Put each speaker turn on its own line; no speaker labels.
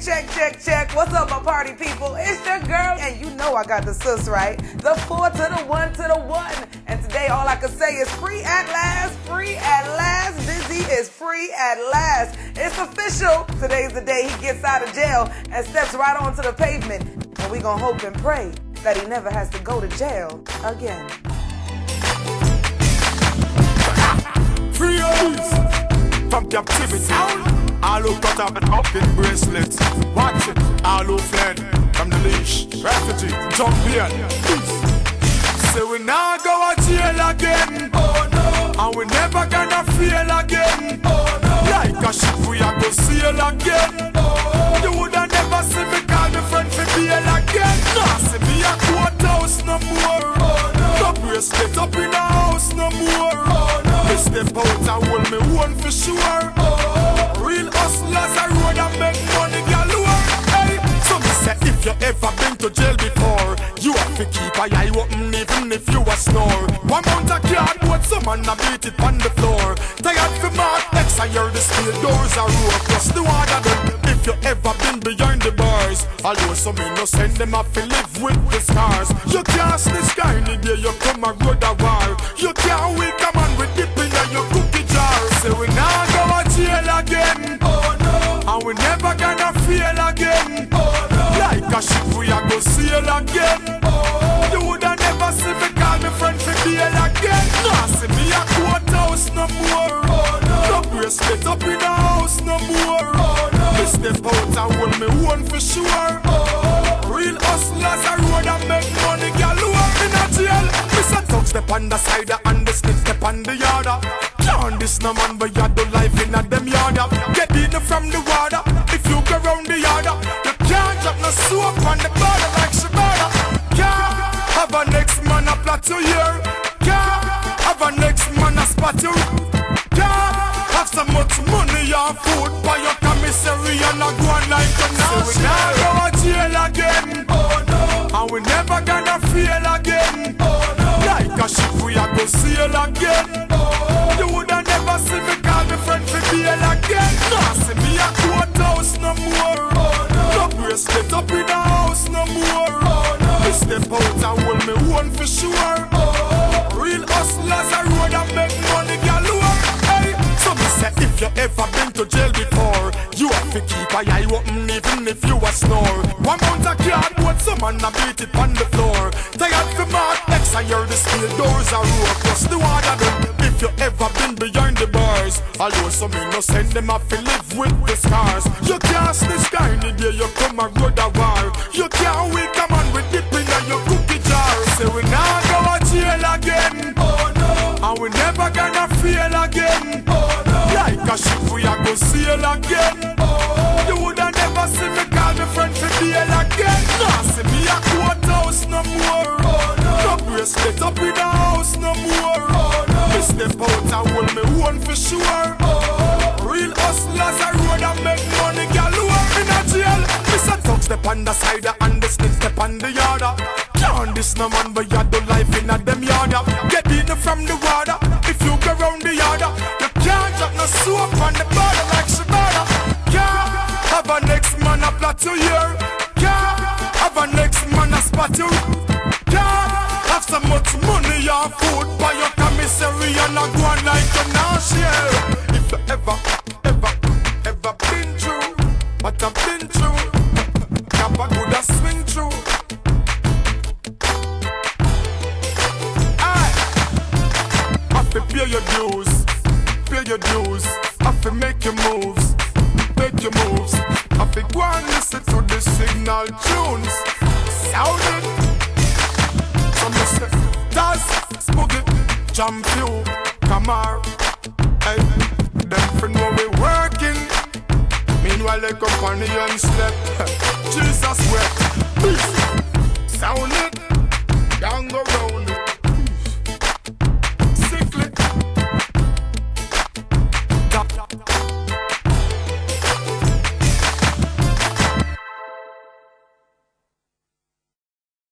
Check. What's up, my party people? It's your girl, and you know I got the sis right. The 4 to the 1 to the 1. And today all I can say is free at last, free at last. Busy is free at last. It's official. Today's the day he gets out of jail and steps right onto the pavement. And we gonna hope and pray that he never has to go to jail again.
Free from captivity. All who cut up and up in bracelets. Watch it. All who fled from the leash. Refugee, jump here. Say we now go to jail again. Oh no. And we never gonna feel again. Oh no. Like a ship we are go sail again. Oh. You woulda never see me call me friend for bail again. Nah, see me a courthouse no more. Oh no. No bracelet up in the house no more. Oh no. Me step out and hold me one for sure. Oh. Real hustlers a road and make money galore. Hey, so me say if you ever been to jail before, you have to keep a eye open even if you a snore. One mount a cardboard, some man a beat it on the floor. Tired for mark X, I hear the steel doors are rough. Plus the water them. If you ever been behind the bars, although some innocent them have to live with the scars. You can't snitch guy any day you come a road a war. You can't wake a man with dip in your cookie jar. Say we now go to jail again. Oh no. And we never gonna feel again. Oh no. Like a ship we a go sail again. Oh. You woulda never see me call me friend for bail again. Nah, see me a courthouse no more. Oh no. No bracelet up in the house no more. Oh no. Me step out and hold me one for sure. Oh. Real hustlers a road and make money galore. In a jail, me say touch step on the side and the snitch step on the yard. Can't this no man but you do life in a them yard. Get in from the water if you go round the yard. You can't drop no soap on the border like Shabada. Can't have a next man a plot to hear. Can't have a next man a spot to. Can't have so much money or food by your commissary and a go on like a now. So we now go to jail again. Oh no. And we never gonna feel again. Oh no. Like a ship we a go sail again. Oh. You woulda never see me call me friend for bail again. Nah, see me a courthouse no more. Oh no. No bracelet up in the house no more. Oh no. Me step out and hold me one for sure. Oh. Real hustlers a road and make money galore. Hey, so me say if you ever been to jail before, you have to keep a eye open even if you a snore. One mount a cardboard, some man a beat it on the floor. Tired for mark X, I hear the steel doors are rough. Plus the water them. If you ever been behind the bars, although some innocent them have to live with the scars. You can't snitch guy any day you come a road a war. You can't wake a man with dip in your cookie jar. Say we now go to jail again. Oh no. And we never gonna feel again. Oh no. Like a ship we a go sail again. Oh. You woulda never see me call me friend for bail again. Nah, see me a courthouse no more. Oh no. No bracelet up in the house no more. Oh no. Me step out and hold me one for sure. Oh. Real hustlers a road and make money galore. In a jail, me say touch step on the side and the snitch step on the yard. Can't this no man but you do life in a them yard. Get in from the water if you go round the yard. You can't drop no soap on the border like Shabada. Can't have a next man a plot to hear. Can't have a next man a spot to. Can't have so much money or food by your commissary and a go on like a now share. If you ever been through what I've been through, Kappa coulda swing through. Have to pay your dues, have to make your moves, have to go and listen to the signal tunes, sound it. So me say, Taz, Spooky, Jump you, Kamar, hey, them friend when we working, meanwhile they come on the and step, Jesus wept, sound it, down go road.